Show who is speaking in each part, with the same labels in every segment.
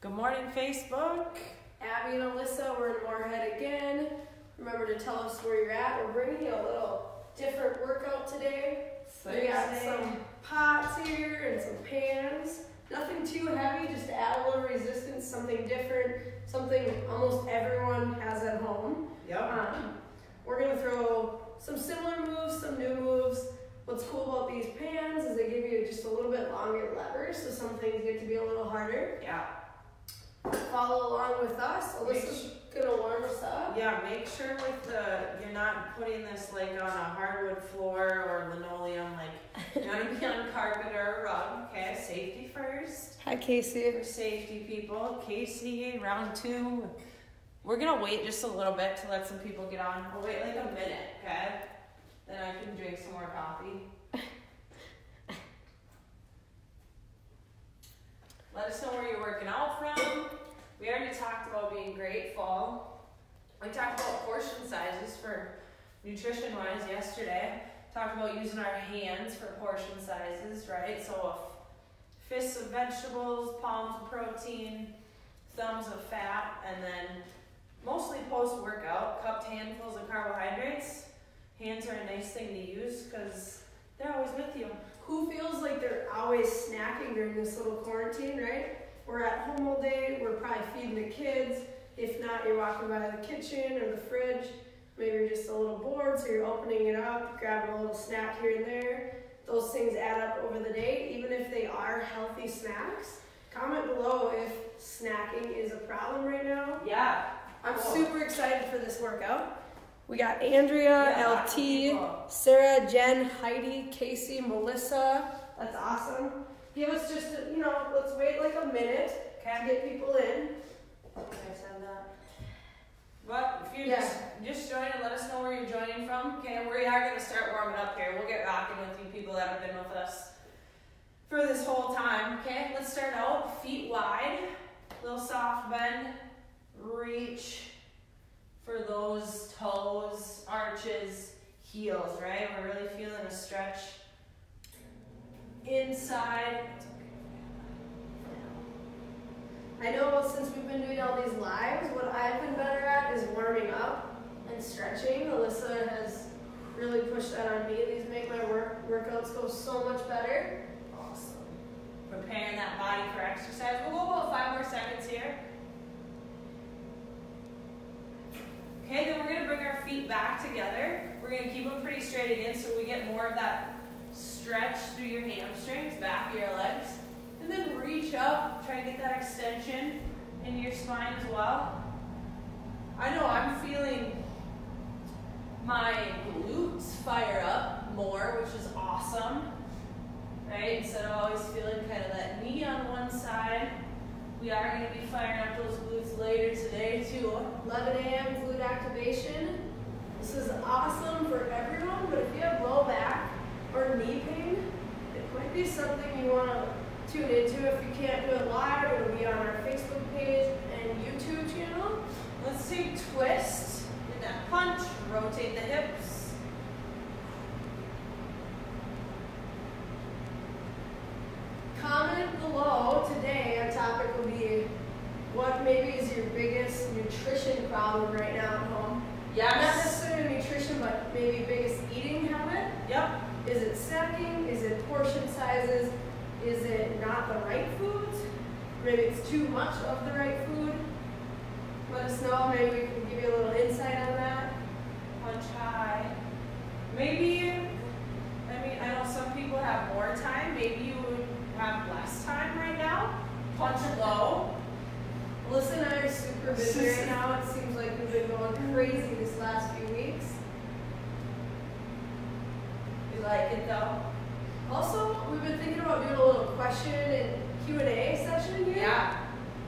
Speaker 1: Good morning, Facebook.
Speaker 2: Abby and Alyssa, we're in Moorhead again. Remember to tell us where you're at. We're bringing you a little different workout today. We got some pots here and some pans. Nothing too heavy, just to add a little resistance, something different, something almost everyone has at home.
Speaker 1: Yep.
Speaker 2: We're going to throw some similar moves, some new moves. What's cool about these pans is they give you just a little bit longer levers, so some things get to be a little harder.
Speaker 1: Yeah.
Speaker 2: Follow along with us. Alyssa's gonna warm us up.
Speaker 1: Yeah, make sure you're not putting this like on a hardwood floor or linoleum, like you want to be on carpet or a rug, okay? Safety first.
Speaker 2: Hi, Casey.
Speaker 1: For safety people. Casey, round 2. We're gonna wait just a little bit to let some people get on. We'll wait like a minute, okay? Then I can drink some more coffee. Let us know where you're working out from. We already talked about being grateful. We talked about portion sizes for nutrition-wise yesterday. Talked about using our hands for portion sizes, right? So fists of vegetables, palms of protein, thumbs of fat, and then mostly post-workout, cupped handfuls of carbohydrates. Hands are a nice thing to use because they're always with you.
Speaker 2: Who feels like they're always snacking during this little quarantine, right? We're at home all day, we're probably feeding the kids. If not, you're walking by the kitchen or the fridge. Maybe you're just a little bored, so you're opening it up, grabbing a little snack here and there. Those things add up over the day, even if they are healthy snacks. Comment below if snacking is a problem right now.
Speaker 1: Yeah.
Speaker 2: I'm super excited for this workout. We got Andrea, LT, Sarah, Jen, Heidi, Casey, Melissa. That's awesome. Give us just, let's wait like a minute to get people in.
Speaker 1: Okay, I said that. But if you just joined, let us know where you're joining from. Okay, we are going to start warming up here. We'll get rocking with you people that have been with us for this whole time. Okay, let's start out feet wide, little soft bend, reach for those toes, arches, heels, right? We're really feeling a stretch inside.
Speaker 2: I know since we've been doing all these lives, what I've been better at is warming up and stretching. Alyssa has really pushed that on me. These make my workouts go so much better.
Speaker 1: Awesome. Preparing that body for exercise. We'll go about 5 more seconds here. Okay, then we're going to bring our feet back together. We're going to keep them pretty straight again so we get more of that stretch through your hamstrings, back of your legs. And then reach up, try to get that extension in your spine as well. I know I'm feeling my glutes fire up more, which is awesome. Right? Instead of always feeling kind of that knee on one side. We are going to be firing up those glutes later today too.
Speaker 2: 11 a.m. glute activation. This is awesome for everyone, but if you have low back or knee pain, it might be something you want to tune into. If you can't do it live, it'll be on our Facebook page and YouTube channel.
Speaker 1: Let's take twist in that punch, rotate the hips.
Speaker 2: Comment below today, our topic will be what maybe is your biggest nutrition problem right now at home.
Speaker 1: Yes.
Speaker 2: Not necessarily nutrition, but maybe biggest eating habit.
Speaker 1: Yep.
Speaker 2: Is it snacking? Is it portion sizes? Is it not the right foods? Maybe it's too much of the right food. Let us know. Maybe we can give you a little insight on that.
Speaker 1: Punch high. Maybe, I know some people have more time. Maybe you would have less time right now. Punch low.
Speaker 2: Alyssa and I are super busy right now. It seems like we've been going crazy this last few weeks.
Speaker 1: You like it though?
Speaker 2: Also, we've been thinking about doing a little question and Q&A session here.
Speaker 1: Yeah.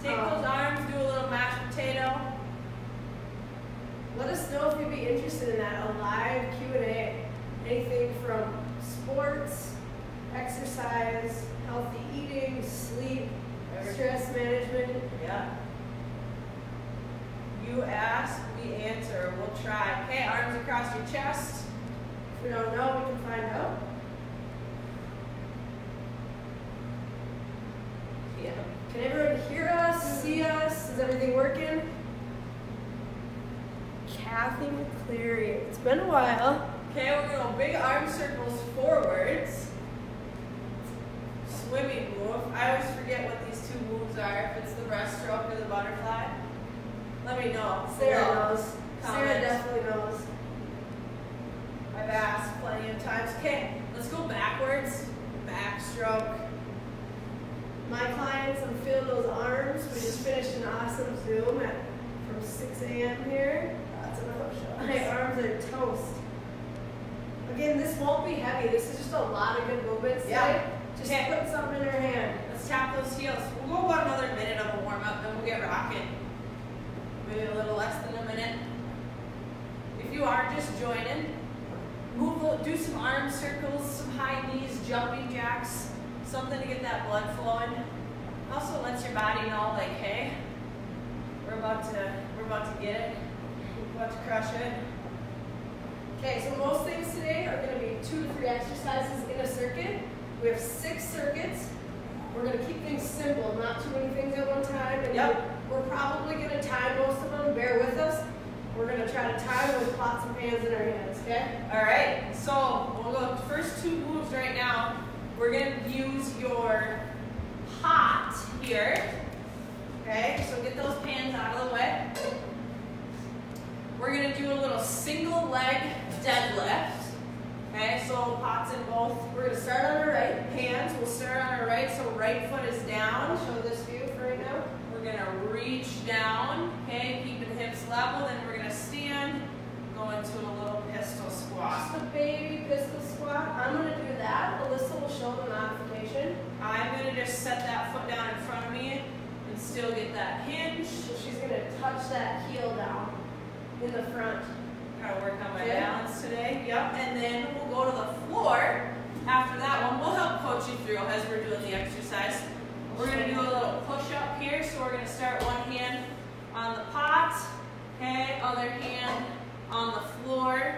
Speaker 1: Take those arms, do a little mashed potato.
Speaker 2: Let us know if you'd be interested in that, a live Q&A. Anything from sports, exercise, healthy eating, sleep, stress management.
Speaker 1: Yeah. You ask, we answer. We'll try. Okay, arms across your chest.
Speaker 2: If we don't know, we can find out.
Speaker 1: Yeah.
Speaker 2: Can everyone hear us, see nothing clear yet. It's been a while.
Speaker 1: Okay, we're going to big arm circles forwards. Swimming move. I always forget what these two moves are, if it's the breaststroke or the butterfly. Let me know.
Speaker 2: Sarah knows.
Speaker 1: Comment.
Speaker 2: Sarah definitely knows.
Speaker 1: I've asked plenty of times. Okay, let's go backwards. Backstroke.
Speaker 2: My clients, I'm feeling those arms. We just finished an awesome Zoom from 6 a.m. here. That's another shot. My arms are toast. Again, this won't be heavy. This is just a lot of good movements today. Just put something in her hand.
Speaker 1: Let's tap those heels. We'll go about another minute of a warm-up, then we'll get rocking. Maybe a little less than a minute. If you are just joining, do some arm circles, some high knees, jumping jacks, something to get that blood flowing. Also lets your body know, like, hey, we're about to get it. We're about to crush it.
Speaker 2: Okay, so most things today are going to be 2 to 3 exercises in a circuit. We have 6 circuits. We're going to keep things simple, not too many things at one time. And we're probably going to time most of them. Bear with us. We're going to try to time with pots and pans in our hands, okay?
Speaker 1: All right, so we'll go first 2 moves right now. We're going to use your pot here. Okay, so get those pans out of the way. We're going to do a little single leg deadlift. Okay, so pots in both. We're going to start on our right. Hands, we'll start on our right, so right foot is down.
Speaker 2: I'll show this view for right now.
Speaker 1: We're going to reach down, okay, keeping hips level. Then we're going to stand, go into a little pistol squat.
Speaker 2: Just a baby pistol squat. I'm going to do that. Alyssa will show the modification.
Speaker 1: I'm going to just set that foot down in front of me and still get that hinge.
Speaker 2: So she's going to touch that heel down in the front.
Speaker 1: Gotta work on my balance today. Yep, and then we'll go to the floor. After that one, we'll help coach you through as we're doing the exercise. We're gonna do a little push up here. So we're gonna start one hand on the pot, okay, other hand on the floor,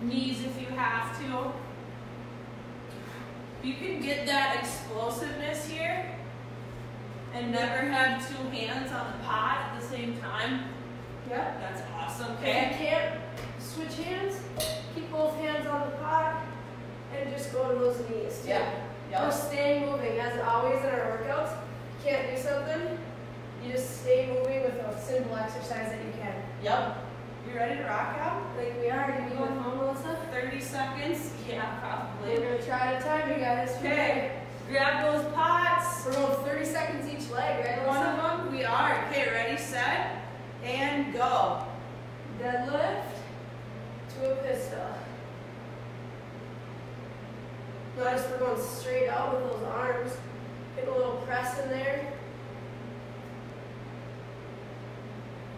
Speaker 1: knees if you have to. You can get that explosiveness here and never have 2 hands on the pot at the same time.
Speaker 2: Yep.
Speaker 1: That's awesome,
Speaker 2: If
Speaker 1: okay?
Speaker 2: you can't switch hands, keep both hands on the pot and just go to those knees too. We're staying moving as always in our workouts. You can't do something, you just stay moving with a simple exercise that you can.
Speaker 1: Yep. You ready to rock out?
Speaker 2: Like we are. Do you want home, Alyssa?
Speaker 1: 30 seconds? Yeah, probably.
Speaker 2: We're gonna try to time you guys.
Speaker 1: Okay. Grab those pots.
Speaker 2: We're going 30 seconds each leg, right, Alyssa?
Speaker 1: One of them, we are. Okay, ready, set, and go.
Speaker 2: Deadlift to a pistol. Notice we're going straight out with those arms. Get a little press in there.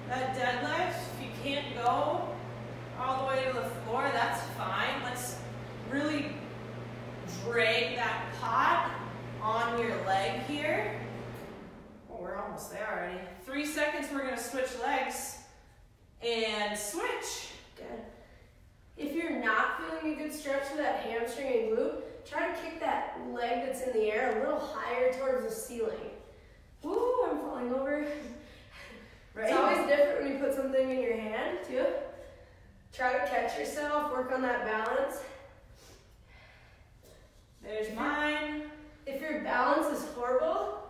Speaker 1: That deadlift, if you can't go all the way to the floor, that's fine. Let's really drag that pot on your leg here. Oh, we're almost there already. 3 seconds, we're gonna switch legs and switch.
Speaker 2: Good. If you're not feeling a good stretch for that hamstring and glute, try to kick that leg that's in the air a little higher towards the ceiling. Woo, I'm falling over.
Speaker 1: Right?
Speaker 2: It's always different when you put something in your hand, too. Try to catch yourself, work on that balance.
Speaker 1: There's mine.
Speaker 2: If your balance is horrible,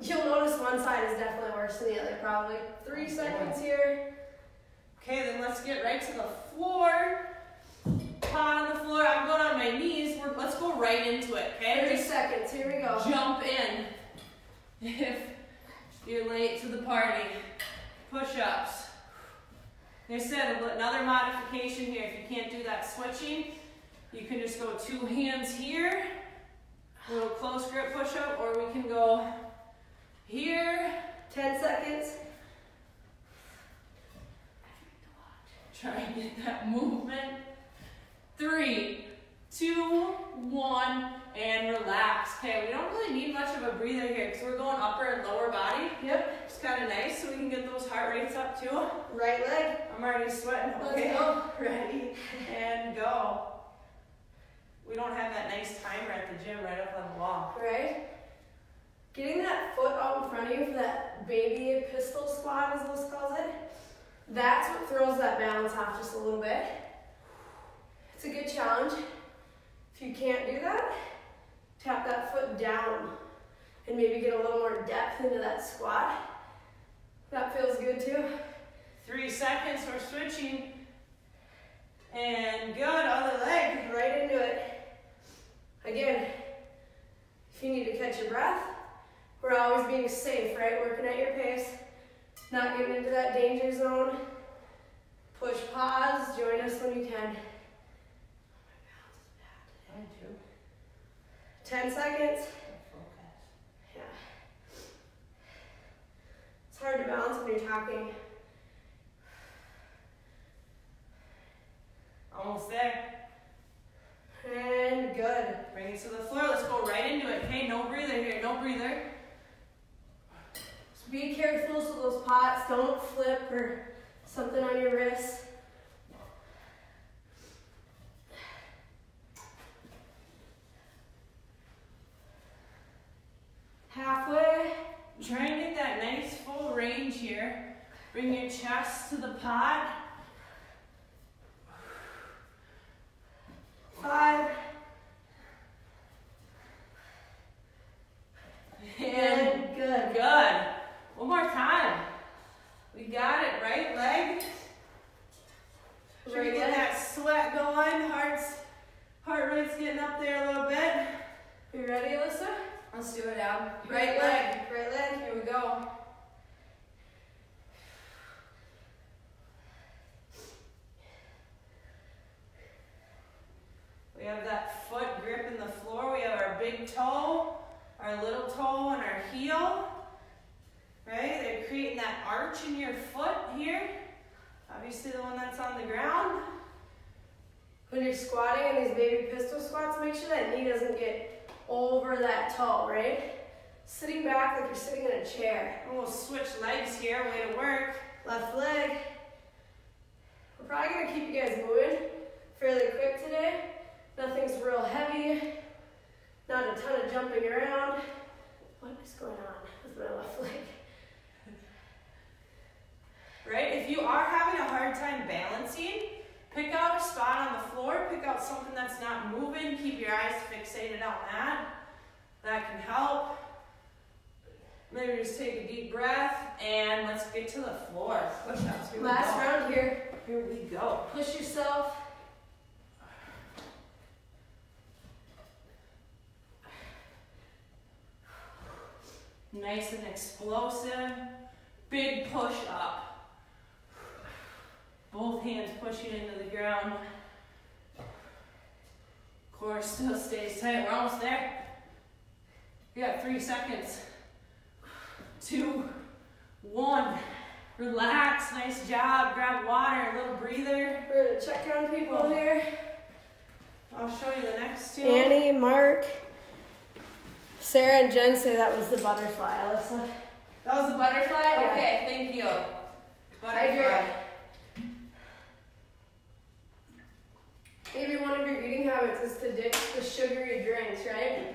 Speaker 2: you'll notice one side is definitely worse than the other, probably. 3 seconds here.
Speaker 1: Okay, then let's get right to the floor. Pot on the floor. I'm going on my knees. Let's go right into it, okay?
Speaker 2: 30 seconds. Here we go.
Speaker 1: Jump in. If you're late to the party. Push-ups. They said another modification here. If you can't do that switching, you can just go 2 hands here. A little close grip push-up, or we can go here.
Speaker 2: 10 seconds.
Speaker 1: Try and get that movement. 3, 2, 1, and relax. Okay, we don't really need much of a breather here because we're going upper and lower body.
Speaker 2: Yep.
Speaker 1: It's kind of nice so we can get those heart rates up too.
Speaker 2: Right leg.
Speaker 1: I'm already sweating. Okay,
Speaker 2: Let's go.
Speaker 1: ready, and go. We don't have that nice timer at the gym right up on the wall.
Speaker 2: Right? Getting that foot out in front of you for that baby pistol squat, as Liz calls it. That's what throws that balance off just a little bit. It's a good challenge. If you can't do that, tap that foot down and maybe get a little more depth into that squat. That feels good too.
Speaker 1: 3 seconds, we're switching. And good, other leg.
Speaker 2: Right into it. Again, if you need to catch your breath, we're always being safe, right? Working at your pace, not getting into that danger zone. Push pause, join us when you can. 10 seconds. Yeah. It's hard to balance when you're talking.
Speaker 1: Almost there.
Speaker 2: And good.
Speaker 1: Bring it to the floor. Let's go right into it. Okay, no breather here. No breather.
Speaker 2: Just be careful so those pots don't flip or something on your wrist. Halfway.
Speaker 1: Try and get that nice full range here. Bring your chest to the pot.
Speaker 2: 5.
Speaker 1: And
Speaker 2: good.
Speaker 1: Good. One more time. We got it. Right leg. Try to get that sweat going. Heart rate's getting up there a little bit.
Speaker 2: You ready, Alyssa?
Speaker 1: Let's do it, Ab.
Speaker 2: Right leg. Right leg.
Speaker 1: Here we go. We have that foot grip in the floor. We have our big toe, our little toe, and our heel. Right? They're creating that arch in your foot here. Obviously the one that's on the ground.
Speaker 2: When you're squatting in these baby pistol squats, make sure that knee doesn't get over that toe, right? Sitting back like you're sitting in a chair.
Speaker 1: And we'll switch legs here. Way to work.
Speaker 2: Left leg. We're probably going to keep you guys moving fairly quick today. Nothing's real heavy. Not a ton of jumping around. What is going on with my left leg?
Speaker 1: Right? If you are having a hard time balancing, pick out a spot on the floor. Pick out something that's not moving. Keep your eyes fixated on that. That can help. Maybe just take a deep breath and let's get to the floor. Push-ups. Here we
Speaker 2: Last
Speaker 1: go.
Speaker 2: round here.
Speaker 1: Here we go.
Speaker 2: Push yourself.
Speaker 1: Nice and explosive. Big push up. Both hands pushing into the ground. Core still stays tight. We're almost there. We got 3 seconds. 2, 1. Relax. Nice job. Grab water. A little breather.
Speaker 2: We're going to check on people here.
Speaker 1: I'll show you the next two.
Speaker 2: Annie, Mark, Sarah, and Jen say that was the butterfly, Alyssa.
Speaker 1: That was the butterfly?
Speaker 2: Yeah.
Speaker 1: Okay, thank you. Butterfly.
Speaker 2: Hydrate. Maybe one of your eating habits is to ditch the sugary drinks, right?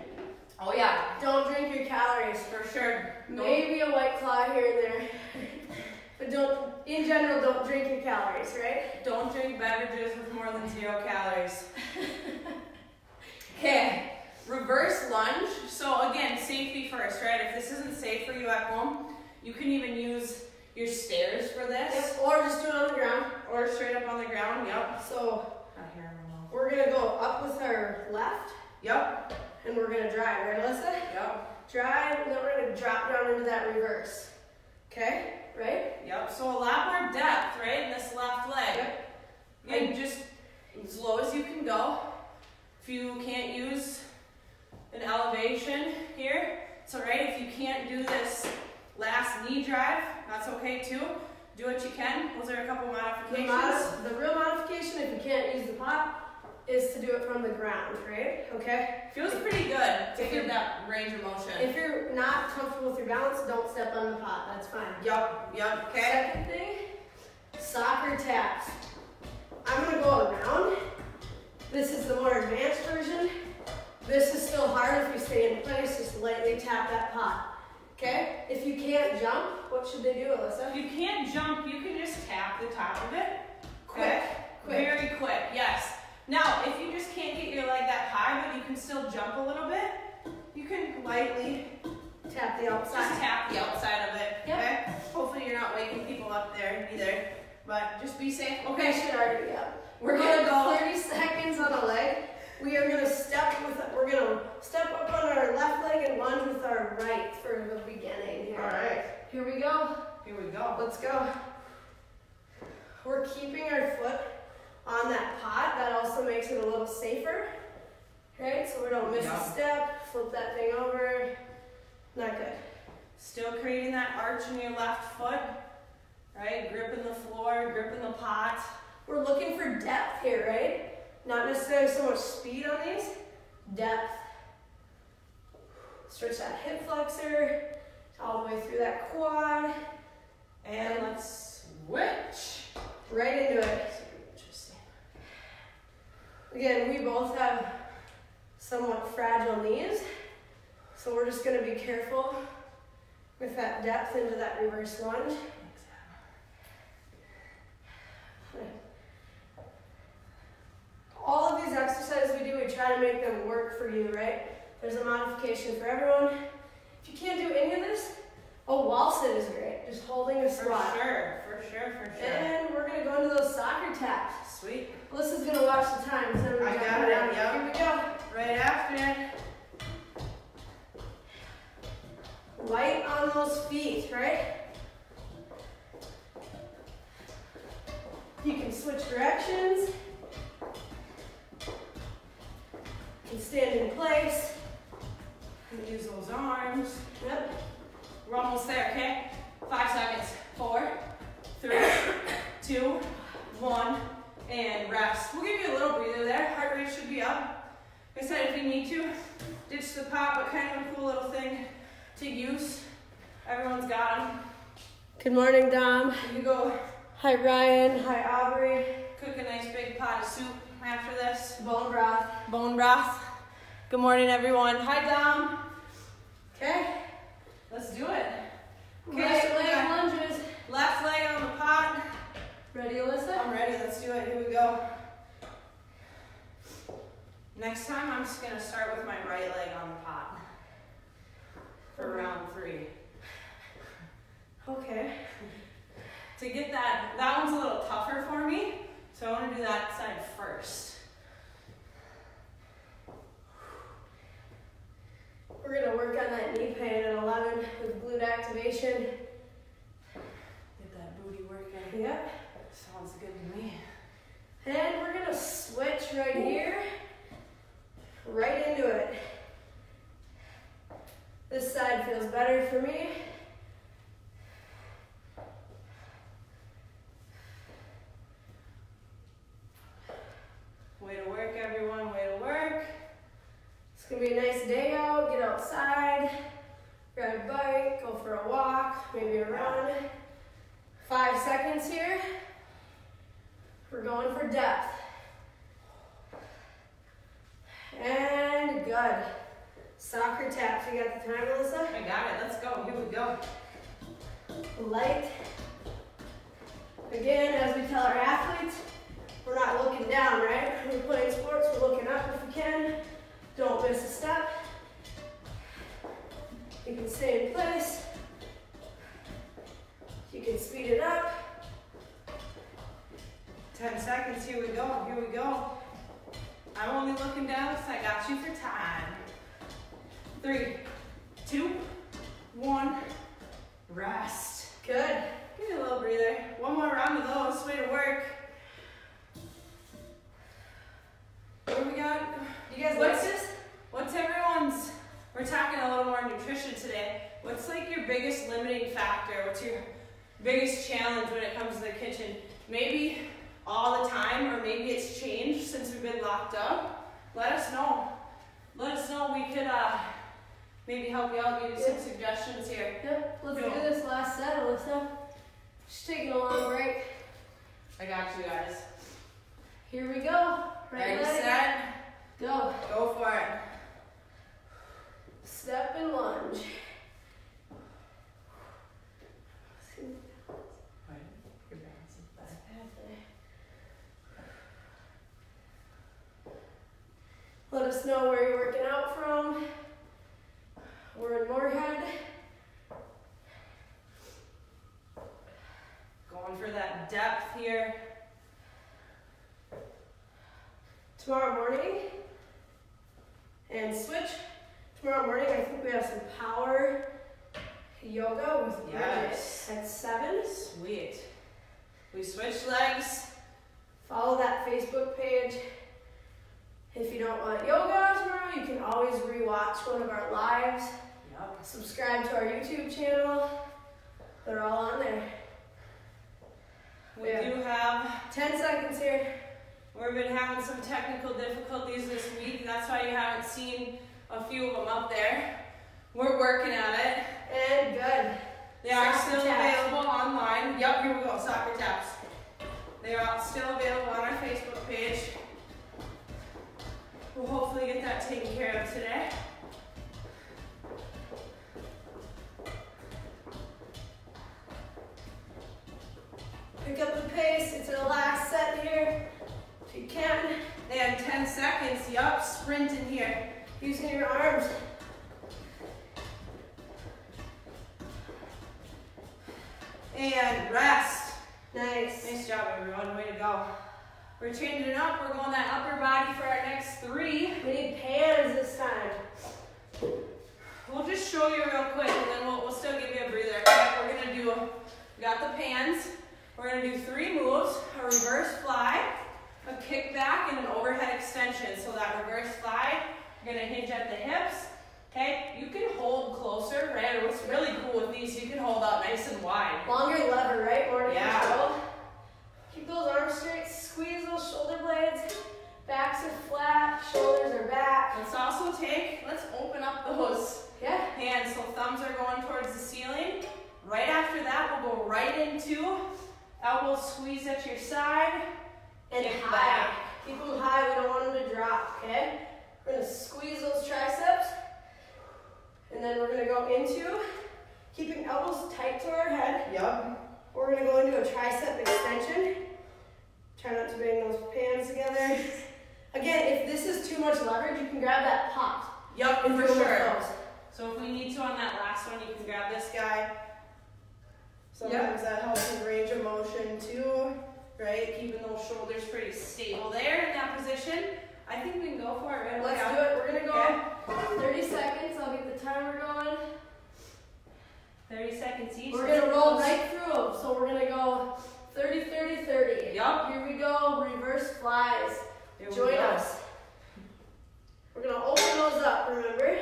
Speaker 1: Oh yeah.
Speaker 2: Don't drink your calories.
Speaker 1: For sure.
Speaker 2: Maybe a White Claw here and there. But don't, in general, don't drink your calories, right?
Speaker 1: Don't drink beverages with more than 0 calories. Okay, reverse lunge. So again, safety first, right? If this isn't safe for you at home, you can even use your stairs for this.
Speaker 2: Yep. Or just do it on the ground.
Speaker 1: Or straight up on the ground, yep.
Speaker 2: So
Speaker 1: Not here,
Speaker 2: we're going to go up with our left.
Speaker 1: Yep.
Speaker 2: And we're going to drive, right, Alyssa?
Speaker 1: Yep.
Speaker 2: Drive, and then we're going to drop down into that reverse. Okay? Right?
Speaker 1: Yep. So a lot more depth, right, in this left leg.
Speaker 2: Yep.
Speaker 1: Again, just as low as you can go. If you can't use an elevation here, it's all right. If you can't do this last knee drive, that's okay too. Do what you can. Those are a couple modifications.
Speaker 2: The real modification, if you can't use the pot, is to do it from the ground, right? Okay?
Speaker 1: Feels pretty good to get that range of motion.
Speaker 2: If you're not comfortable with your balance, don't step on the pot. That's fine.
Speaker 1: Yep, okay.
Speaker 2: Second thing, soccer taps. I'm going to go around. This is the more advanced version. This is still hard if you stay in place. Just lightly tap that pot. Okay? If you can't jump, what should they do, Alyssa?
Speaker 1: If you can't jump, you can just tap the top of it.
Speaker 2: Quick.
Speaker 1: Very quick, yes. Now, if you just can't get your leg that high, but you can still jump a little bit, you can lightly
Speaker 2: tap the outside.
Speaker 1: Just tap the outside of it,
Speaker 2: yep.
Speaker 1: Okay? Hopefully you're not waking people up there either, but just be safe.
Speaker 2: Okay, should already be up. We're gonna go 30 seconds on a leg. We are gonna we're gonna step up on our left leg and lunge with our right for the beginning here.
Speaker 1: All right.
Speaker 2: Here we go.
Speaker 1: Here we go.
Speaker 2: Let's go. We're keeping our foot on that pot. That also makes it a little safer. Right? So we don't miss a step. Flip that thing over. Not good.
Speaker 1: Still creating that arch in your left foot. Right? Gripping the floor, gripping the pot.
Speaker 2: We're looking for depth here, right? Not necessarily so much speed on these. Depth. Stretch that hip flexor all the way through that quad.
Speaker 1: And let's switch.
Speaker 2: Right into it.
Speaker 1: Interesting.
Speaker 2: Again, we both have somewhat fragile knees, so we're just going to be careful with that depth into that reverse lunge. All of these exercises we do, we try to make them work for you, right? There's a modification for everyone. If you can't do any of this, a wall sit is great. Just holding a squat.
Speaker 1: For sure.
Speaker 2: And we're going to go into those soccer taps.
Speaker 1: Sweet.
Speaker 2: Alyssa's going to watch the time. So
Speaker 1: I got it, yep.
Speaker 2: Here we go.
Speaker 1: Right after.
Speaker 2: Light on those feet, right? You can switch directions. You can stand in place.
Speaker 1: Use those arms.
Speaker 2: Yep.
Speaker 1: We're almost there, okay? 5 seconds. 4, 3, 2, 1, and rest. We'll give you a little breather there. Heart rate should be up. Like I said, if you need to, ditch the pot, but kind of a cool little thing to use. Everyone's got them.
Speaker 2: Good morning, Dom.
Speaker 1: You go
Speaker 2: Hi, Ryan. Hi, Aubrey.
Speaker 1: cook a nice big pot of soup after this.
Speaker 2: Bone broth.
Speaker 1: Bone broth. Good morning, everyone. Hi, Dom.
Speaker 2: Okay.
Speaker 1: Let's do it. Okay,
Speaker 2: Right
Speaker 1: so we
Speaker 2: leg
Speaker 1: got
Speaker 2: lunges.
Speaker 1: left leg on the pot.
Speaker 2: Ready, Alyssa?
Speaker 1: I'm ready. Let's do it. Here we go. Next time, I'm just going to start with my right leg on the pot for round 3.
Speaker 2: Okay.
Speaker 1: To get that one's a little tougher for me, so I want to do that side first.
Speaker 2: We're going to work on that knee pain at 11 with glute activation.
Speaker 1: Get that booty working.
Speaker 2: Yep.
Speaker 1: Sounds good to me.
Speaker 2: And we're going to switch right here. Right into it. This side feels better for me.
Speaker 1: Way to work, everyone. Way to work.
Speaker 2: It's going to be a nice day out. Get outside. Grab a bike. Go for a walk. Maybe a run. 5 seconds here. We're going for depth. And good. Soccer taps. You got the time, Alyssa?
Speaker 1: I got it. Let's go. Here we go.
Speaker 2: Light. Again, as we tell our athletes, we're not looking down, right? When we're playing sports, we're looking up if we can. Don't miss a step. You can stay in place. You can speed it up.
Speaker 1: 10 seconds. Here we go. Here we go. I'm only looking down because I got you for time. 3, 2, 1. Rest.
Speaker 2: Good.
Speaker 1: Give me a little breather. One more round of those. Way to work. What do we got?
Speaker 2: You guys like this?
Speaker 1: What's everyone's? We're talking a little more nutrition today. What's like your biggest limiting factor? What's your biggest challenge when it comes to the kitchen? Maybe all the time, or maybe it's changed since we've been locked up. Let us know. Let us know. We could maybe help you out, give you some suggestions here.
Speaker 2: Yep. Let's
Speaker 1: Go.
Speaker 2: do this last set, Alyssa. Just taking a long break.
Speaker 1: I got you guys.
Speaker 2: Here we go.
Speaker 1: Ready,
Speaker 2: leg.
Speaker 1: set,
Speaker 2: Go.
Speaker 1: go for it.
Speaker 2: Step and lunge. us know where you're working out from. We're in Moorhead.
Speaker 1: Going for that depth here.
Speaker 2: Tomorrow morning, and switch. Tomorrow morning, I think we have some power yoga with Bridget at 7.
Speaker 1: Sweet. We switch legs.
Speaker 2: Follow that Facebook page. If you don't want yoga tomorrow, you can always rewatch one of our lives.
Speaker 1: Yep.
Speaker 2: Subscribe to our YouTube channel. They're all on there.
Speaker 1: We do have
Speaker 2: 10 seconds here.
Speaker 1: We've been having some technical difficulties this week. That's why you haven't seen a few of them up there. We're working at it.
Speaker 2: And good.
Speaker 1: They are
Speaker 2: Soccer
Speaker 1: still
Speaker 2: taps.
Speaker 1: available online. Yep, here we go, soccer taps. They are all still available on our Facebook page. We'll hopefully get that taken care of today.
Speaker 2: Pick up the pace. It's our last set here. If you can.
Speaker 1: And 10 seconds, yup, sprinting here.
Speaker 2: Using your arms.
Speaker 1: And rest.
Speaker 2: Nice.
Speaker 1: Nice job, everyone. Way to go. We're changing it up. We're going that upper body for our next 3.
Speaker 2: We need pans this time.
Speaker 1: We'll just show you real quick, and then we'll still give you a breather. Okay, we're gonna do, we got the pans. We're gonna do 3 moves: a reverse fly, a kickback, and an overhead extension. So that reverse fly, you're gonna hinge at the hips. Okay, you can hold closer, right? What's really cool with these, you can hold out nice and wide.
Speaker 2: Longer lever, right? More to
Speaker 1: Yeah.
Speaker 2: control. Keep those arms straight. Squeeze those shoulder blades. Backs are flat. Shoulders are back.
Speaker 1: Let's also let's open up those hands. So thumbs are going towards the ceiling. Right after that, we'll go right into elbows squeeze at your side.
Speaker 2: And
Speaker 1: kick
Speaker 2: high.
Speaker 1: back.
Speaker 2: Keep them high. We don't want them to drop, okay? We're going to squeeze those triceps. And then we're going to go into keeping elbows tight to our head.
Speaker 1: Yep.
Speaker 2: We're going to go into a tricep extension. Try not to bang those pans together. Again, if this is too much leverage, you can grab that pot.
Speaker 1: Yep,
Speaker 2: and
Speaker 1: for
Speaker 2: go with
Speaker 1: sure.
Speaker 2: those.
Speaker 1: So if we need to on that last one, you can grab this guy. Sometimes that helps with range of motion too, right? Keeping those shoulders pretty stable there in that position. I think we can go for it right away.
Speaker 2: Let's do it. We're going to go 30 seconds. I'll get the timer going.
Speaker 1: 30 seconds each.
Speaker 2: We're going to roll right through them. So we're going to go 30, 30, 30.
Speaker 1: Yup.
Speaker 2: Here we go. Reverse flies.
Speaker 1: Here we
Speaker 2: Join
Speaker 1: go.
Speaker 2: us. We're going to open those up, remember?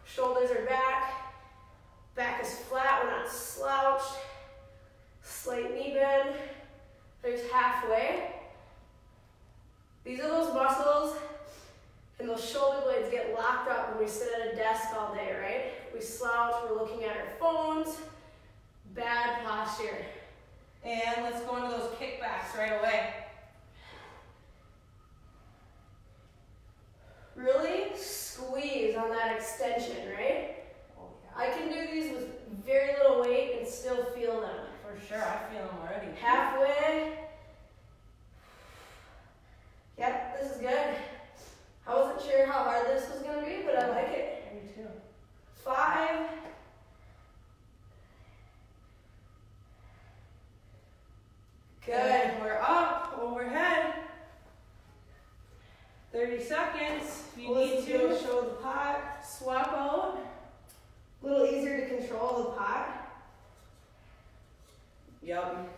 Speaker 2: Shoulders are back. Back is flat. We're not slouched. Slight knee bend. There's halfway. These are those muscles and those shoulder blades get locked up when we sit at a desk all day, right? We slouch, we're looking at our phones. Bad posture.
Speaker 1: And let's go into those kickbacks right away.
Speaker 2: Really squeeze on that extension, right?
Speaker 1: Oh,
Speaker 2: I can do these with very little weight and still feel them.
Speaker 1: For sure, I feel them already.
Speaker 2: Halfway. Yep, this is good. I wasn't sure how hard this was going to be, but I like it.
Speaker 1: Me too.
Speaker 2: 5. Good.
Speaker 1: And we're up, overhead. 30 seconds. If you need to
Speaker 2: show the pot.
Speaker 1: swap out.
Speaker 2: A little easier to control the pot.
Speaker 1: Yep.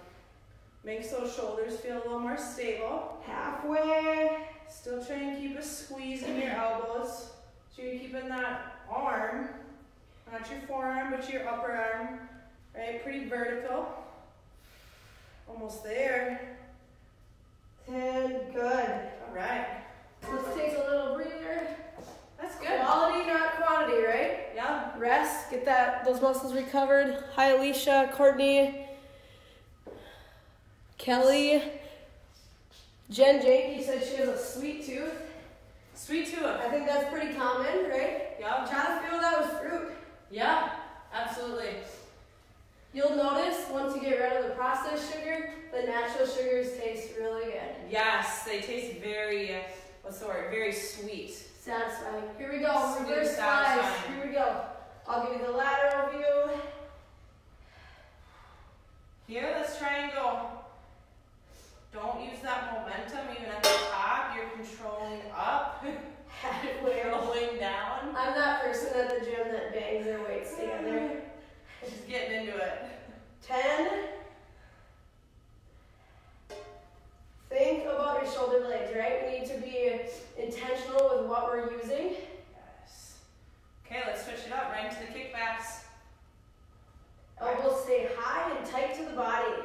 Speaker 1: Makes those shoulders feel a little more stable.
Speaker 2: Halfway.
Speaker 1: Still try and keep a squeeze in your elbows. So you're keeping that arm, not your forearm, but your upper arm, right? Pretty vertical. Almost there.
Speaker 2: 10. Good.
Speaker 1: All right.
Speaker 2: Let's take a little breather.
Speaker 1: That's good.
Speaker 2: Quality, not quantity, right?
Speaker 1: Yeah.
Speaker 2: Rest. Get those muscles recovered. Hi, Alicia, Courtney, Kelly. Jen Janke said she has a sweet tooth.
Speaker 1: Sweet tooth.
Speaker 2: I think that's pretty common, right?
Speaker 1: Yeah.
Speaker 2: Try to feel that with fruit.
Speaker 1: Yeah. Absolutely.
Speaker 2: You'll notice once you get rid of the processed sugar, the natural sugars taste really good.
Speaker 1: Yes, they taste very, what's the word? Very sweet.
Speaker 2: Satisfying. Here we go.
Speaker 1: Sweet,
Speaker 2: Reverse flies.
Speaker 1: satisfying.
Speaker 2: Here we go. I'll give you the lateral view.
Speaker 1: Here, let's try and go. Don't use that momentum even at the top. You're controlling up.
Speaker 2: Halfway.
Speaker 1: Rolling down.
Speaker 2: I'm that person at the gym that bangs their weights together.
Speaker 1: Just getting into it.
Speaker 2: 10. Think about your shoulder blades, right? We need to be intentional with what we're using.
Speaker 1: Yes. Okay, let's switch it up right into the kickbacks.
Speaker 2: Elbows stay high and tight to the body.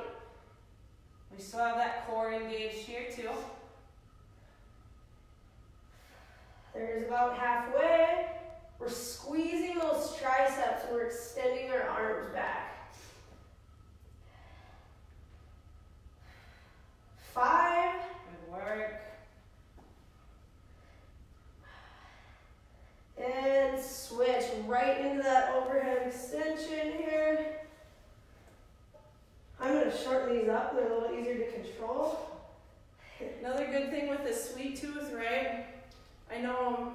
Speaker 1: We still have that core engaged here too.
Speaker 2: There's about halfway. We're squeezing those triceps and we're extending our arms back. 5.
Speaker 1: Good work.
Speaker 2: And switch right into that overhead extension here. I'm going to shorten these up. They're a little easier to control.
Speaker 1: Another good thing with the sweet tooth, right? I know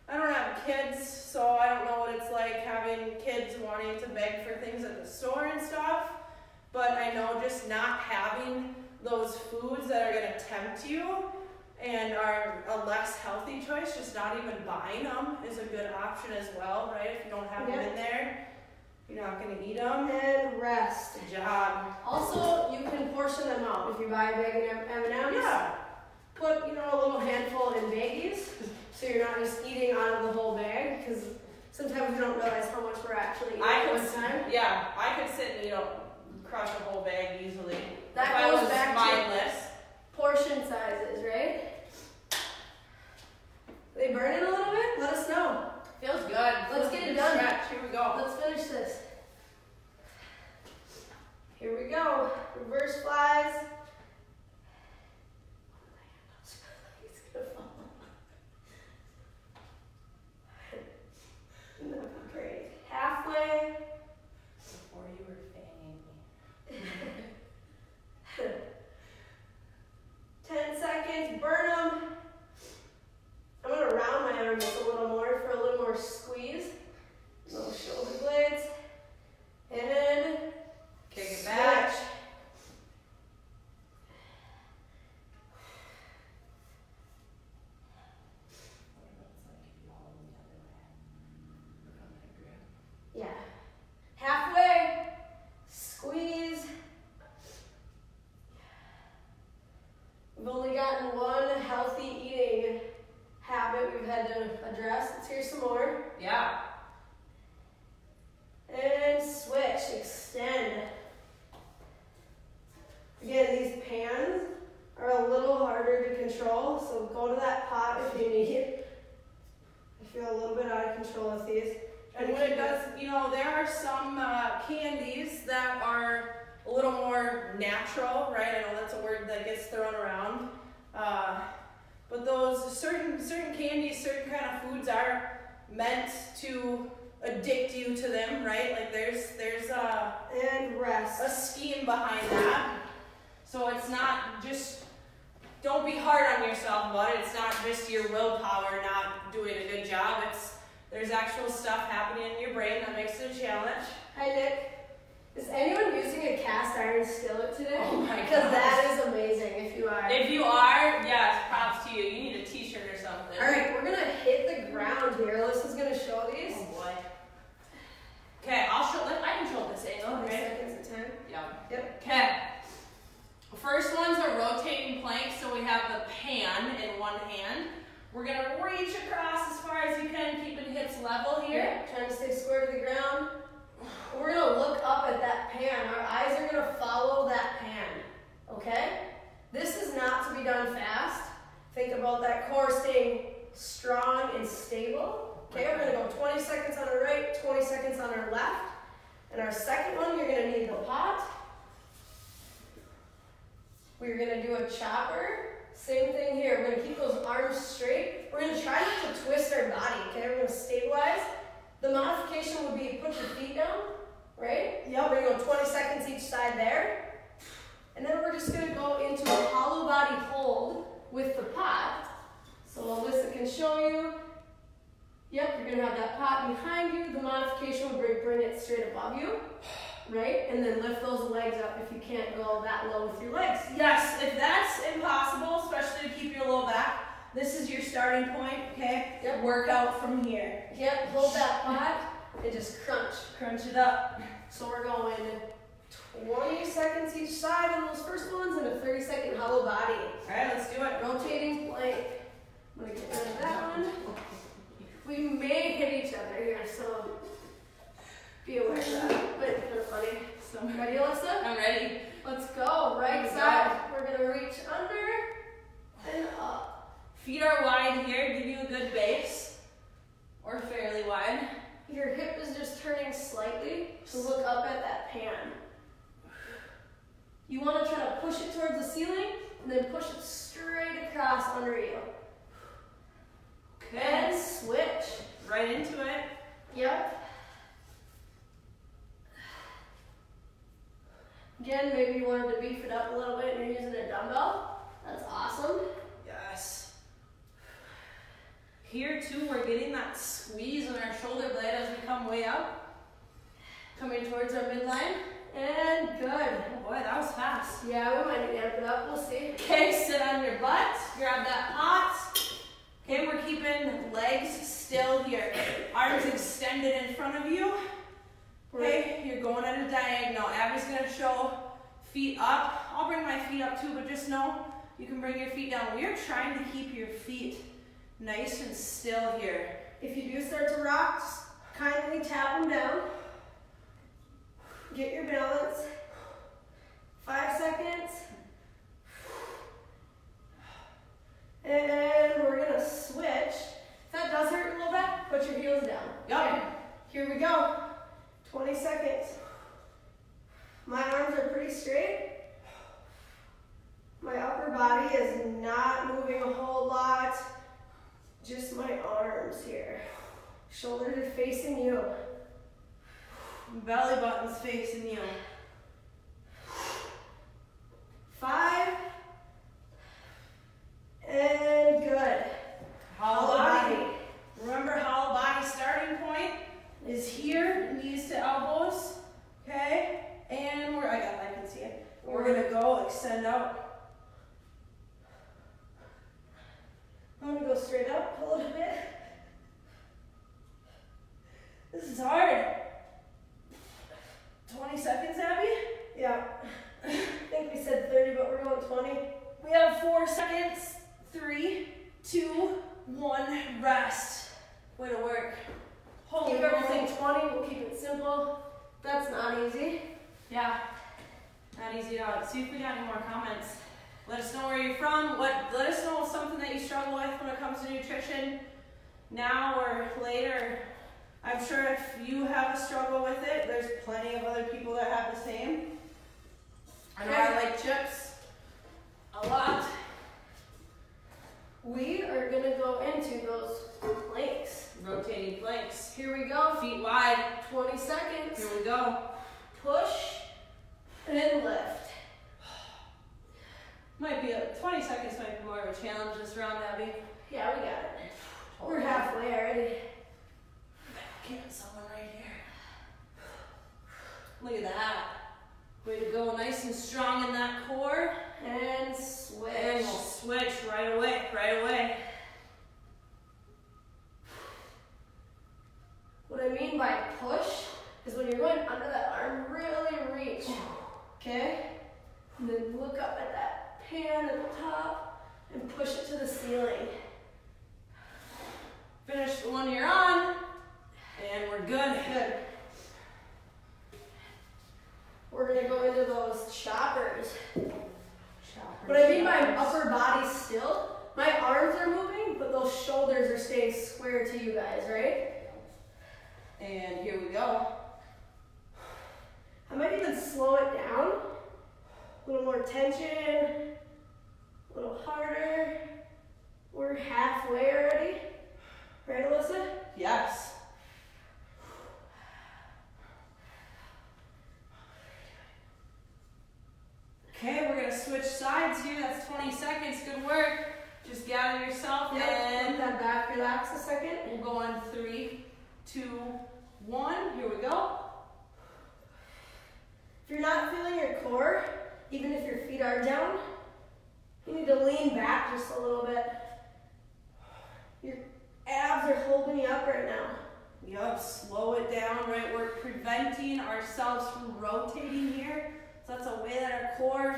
Speaker 1: I don't have kids, so I don't know what it's like having kids wanting to beg for things at the store and stuff. But I know just not having those foods that are going to tempt you and are a less healthy choice, just not even buying them is a good option as well, right? If you don't have them in there, you're not going to eat them.
Speaker 2: And rest.
Speaker 1: Good job.
Speaker 2: Also, you can portion them out. If you buy a bag of M&Ms,
Speaker 1: Yeah.
Speaker 2: put a little handful in baggies, so you're not just eating out of the whole bag, because sometimes we don't realize how much we're actually eating at one time.
Speaker 1: Yeah, I could sit and crush a whole bag easily.
Speaker 2: That
Speaker 1: if I
Speaker 2: goes
Speaker 1: was
Speaker 2: back
Speaker 1: mindless.
Speaker 2: to portion sizes, right? Are they burning a little bit? Let us know.
Speaker 1: Feels good.
Speaker 2: Let's get it done.
Speaker 1: Stretch. Here we go.
Speaker 2: Let's finish this. Here we go. Reverse flies. He's gonna fall. That'd be great. Halfway.
Speaker 1: Before you were fanning me.
Speaker 2: 10 seconds. Burn them. I'm gonna round my arms a little more for a little more squeeze. Little shoulder blades. And
Speaker 1: kick it back.
Speaker 2: switch. Yeah. Halfway. Squeeze. We've only gotten one healthy eating habit we've had to address. Let's hear some more.
Speaker 1: Yeah.
Speaker 2: And switch. Extend. Again, these pans are a little harder to control, so go to that pot if you need it. I feel a little bit out of control with these.
Speaker 1: And when it does, there are some candies that are a little more natural, right? I know that's a word that gets thrown around. But those certain candies, certain kind of foods are meant to addict you to them, right? Like there's
Speaker 2: And rest.
Speaker 1: a scheme behind that. So it's not just, don't be hard on yourself about it. It's not just your willpower not doing a good job. There's actual stuff happening in your brain that makes it a challenge.
Speaker 2: Hi, Nick. Is anyone using a cast iron skillet today?
Speaker 1: Oh my
Speaker 2: Because
Speaker 1: gosh.
Speaker 2: that is amazing if you are.
Speaker 1: If you are, yes, props to you. You need a t-shirt or something.
Speaker 2: All right, we're going to hit the ground here. Alyssa's going to show these.
Speaker 1: Oh boy. Okay, I can show this angle,
Speaker 2: 20
Speaker 1: right?
Speaker 2: seconds at 10.
Speaker 1: Yep. Okay. First one's a rotating plank, so we have the pan in one hand. We're going to reach across as far as you can, keeping hips level here.
Speaker 2: Yeah, trying to stay square to the ground. We're going to look up at that pan. Our eyes are going to follow that pan, okay? This is not to be done fast. Think about that core staying strong and stable. Okay, we're going to go 20 seconds on our right, 20 seconds on our left. And our second one, you're going to need the pot. We're going to do a chopper. Same thing here. We're going to keep those arms straight. We're going to try not to twist our body, okay? We're going to stabilize. The modification would be put your feet down, right? Yep. We're going to go 20 seconds each side there. And then we're just gonna go into a hollow body hold with the pot. So Alyssa can show you. Yep, you're gonna have that pot behind you. The modification would bring it straight above you, right? And then lift those legs up if you can't go that low with your legs.
Speaker 1: Yes, if that's impossible, especially to keep your low back, this is your starting point, okay?
Speaker 2: Yep.
Speaker 1: Work out from here.
Speaker 2: Yep, hold that pot and just crunch.
Speaker 1: Crunch it up.
Speaker 2: So we're going 20 seconds each side on those first ones and a 30-second hollow body.
Speaker 1: All right, let's do it.
Speaker 2: Rotating plank. I'm gonna get rid of that one. We may hit each other here, so be aware of that. But it's kind of funny. So ready, Alyssa?
Speaker 1: I'm ready.
Speaker 2: Let's go. Right side. We're gonna reach under and up.
Speaker 1: Feet are wide here. Give you a good base, or fairly wide.
Speaker 2: Your hip is just turning slightly to look up at that pan. You want to try to push it towards the ceiling and then push it straight across under you.
Speaker 1: Okay.
Speaker 2: And switch.
Speaker 1: Right into it.
Speaker 2: Yep. Again, maybe you wanted to beef it up a little bit and you're using a dumbbell. That's awesome.
Speaker 1: Yes. Here too, we're getting that squeeze on our shoulder blade as we come way up. Coming towards our midline.
Speaker 2: And good.
Speaker 1: Oh boy, that was fast.
Speaker 2: Yeah, we might need to amp it up. We'll see.
Speaker 1: Okay, sit on your butt. Grab that pot. Okay, we're keeping legs still here. Arms extended in front of you. Okay, you're going at a diagonal. Abby's gonna show feet up. I'll bring my feet up too, but just know you can bring your feet down. We are trying to keep your feet nice and still here.
Speaker 2: If you do start to rock, just kindly tap them down. Get your balance. 5 seconds. And we're gonna switch. If that does hurt a little bit, put your heels down.
Speaker 1: Yep.
Speaker 2: Okay. Here we go. 20 seconds. My arms are pretty straight. My upper body is not moving a whole lot. Just my arms here. Shoulders are facing you.
Speaker 1: Belly button's facing you.
Speaker 2: 5. And good.
Speaker 1: Hollow body. Remember, hollow body starting point is here, knees to elbows. Okay? And I can see it. We're gonna go extend out.
Speaker 2: I'm gonna go straight up a little bit.
Speaker 1: This is hard. 20 seconds, Abby?
Speaker 2: Yeah. I think we said 30, but we're going 20.
Speaker 1: We have 4 seconds. 3, 2, 1, rest. Way to work. Holy
Speaker 2: Keep
Speaker 1: moly.
Speaker 2: everything 20, we'll keep it simple. That's not easy.
Speaker 1: Yeah, not easy at all. See if we got any more comments. Let us know where you're from. Let us know something that you struggle with when it comes to nutrition, now or later. I'm sure if you have a struggle with it, there's plenty of other people that have the same. I know I like chips a lot.
Speaker 2: We are gonna go into those planks.
Speaker 1: Rotating planks.
Speaker 2: Here we go.
Speaker 1: Feet wide.
Speaker 2: 20 seconds.
Speaker 1: Here we go.
Speaker 2: Push and lift.
Speaker 1: Might be 20 seconds might be more of a challenge this round, Abby.
Speaker 2: Yeah, we got it. We're halfway already.
Speaker 1: Get someone right here. Look at that. Way to go, nice and strong in that core.
Speaker 2: And switch.
Speaker 1: And we'll switch right away, right away.
Speaker 2: What I mean by push is when you're going under that arm, really reach. Okay? And then look up at that pan at the top and push it to the ceiling.
Speaker 1: Finish the one you're on, and we're good.
Speaker 2: Good. We're gonna go into those choppers. What I mean by upper body still, my arms are moving, but those shoulders are staying square to you guys, right?
Speaker 1: And here we go.
Speaker 2: I might even slow it down. A little more tension, a little harder. We're halfway already. Right, Alyssa?
Speaker 1: Yes. Okay, we're sides here. That's 20 seconds. Good work. Just gather yourself and
Speaker 2: let that back relax a second.
Speaker 1: We'll go on 3, 2, 1. Here we go.
Speaker 2: If you're not feeling your core, even if your feet are down, you need to lean back just a little bit. Your abs are holding you up right now.
Speaker 1: Yup, slow it down, right? We're preventing ourselves from rotating here. So that's a way that our core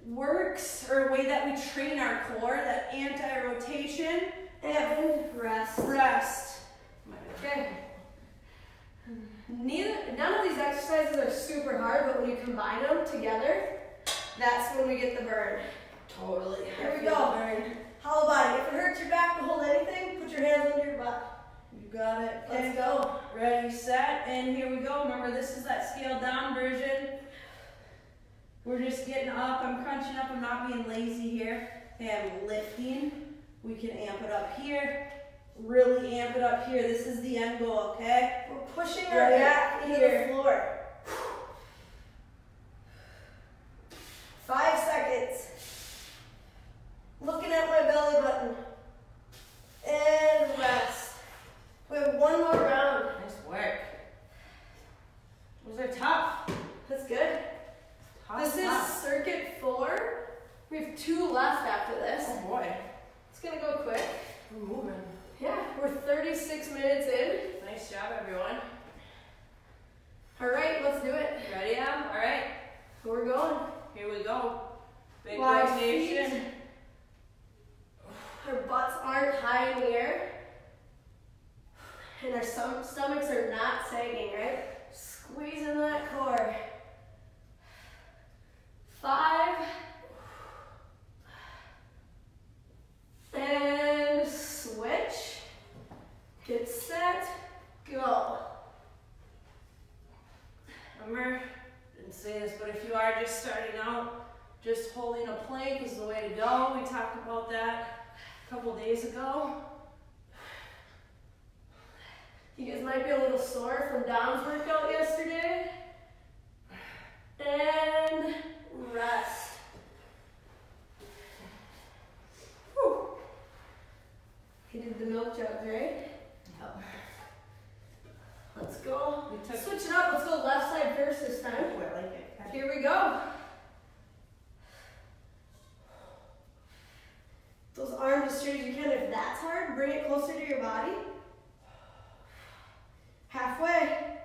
Speaker 1: works, or a way that we train our core, that anti-rotation.
Speaker 2: And rest.
Speaker 1: Rest.
Speaker 2: Okay. None of these exercises are super hard, but when you combine them together, that's when we get the burn.
Speaker 1: Totally.
Speaker 2: Here we go. Hollow body. If it hurts your back to hold anything, put your hands under your butt.
Speaker 1: You got it. Okay.
Speaker 2: Let's go.
Speaker 1: Ready, set, and here we go. Remember, this is that scaled down version. We're just getting up. I'm crunching up. I'm not being lazy here. Okay, I'm lifting. We can amp it up here. Really amp it up here. This is the end goal, okay?
Speaker 2: We're pushing our back into the floor. 5 seconds. Looking at my belly button. And rest. We have one more round.
Speaker 1: Nice work. Those are tough.
Speaker 2: That's good.
Speaker 1: Tough,
Speaker 2: This is circuit 4. We have 2 left after this.
Speaker 1: Oh boy.
Speaker 2: It's gonna go quick.
Speaker 1: We're moving.
Speaker 2: Yeah, we're 36 minutes in.
Speaker 1: Nice job, everyone.
Speaker 2: All right, let's do it.
Speaker 1: Ready, Em? All right.
Speaker 2: We're going.
Speaker 1: Here we go. Big
Speaker 2: Wide
Speaker 1: rotation.
Speaker 2: feet. Our butts aren't high in the air. And our stomachs are not sagging, right? Squeezing that core. 5. And switch. Get set. Go.
Speaker 1: Remember, didn't say this, but if you are just starting out, just holding a plank is the way to go. We talked about that a couple days ago.
Speaker 2: You guys might be a little sore from Dom's workout yesterday. And rest. Whew. He did the milk jugs, right?
Speaker 1: Yep.
Speaker 2: Let's go.
Speaker 1: We took-
Speaker 2: Switch it up. Let's go left side first this time.
Speaker 1: Oh, I like it.
Speaker 2: Here we go. Those arms as straight as you can. If that's hard, bring it closer to your body. Halfway.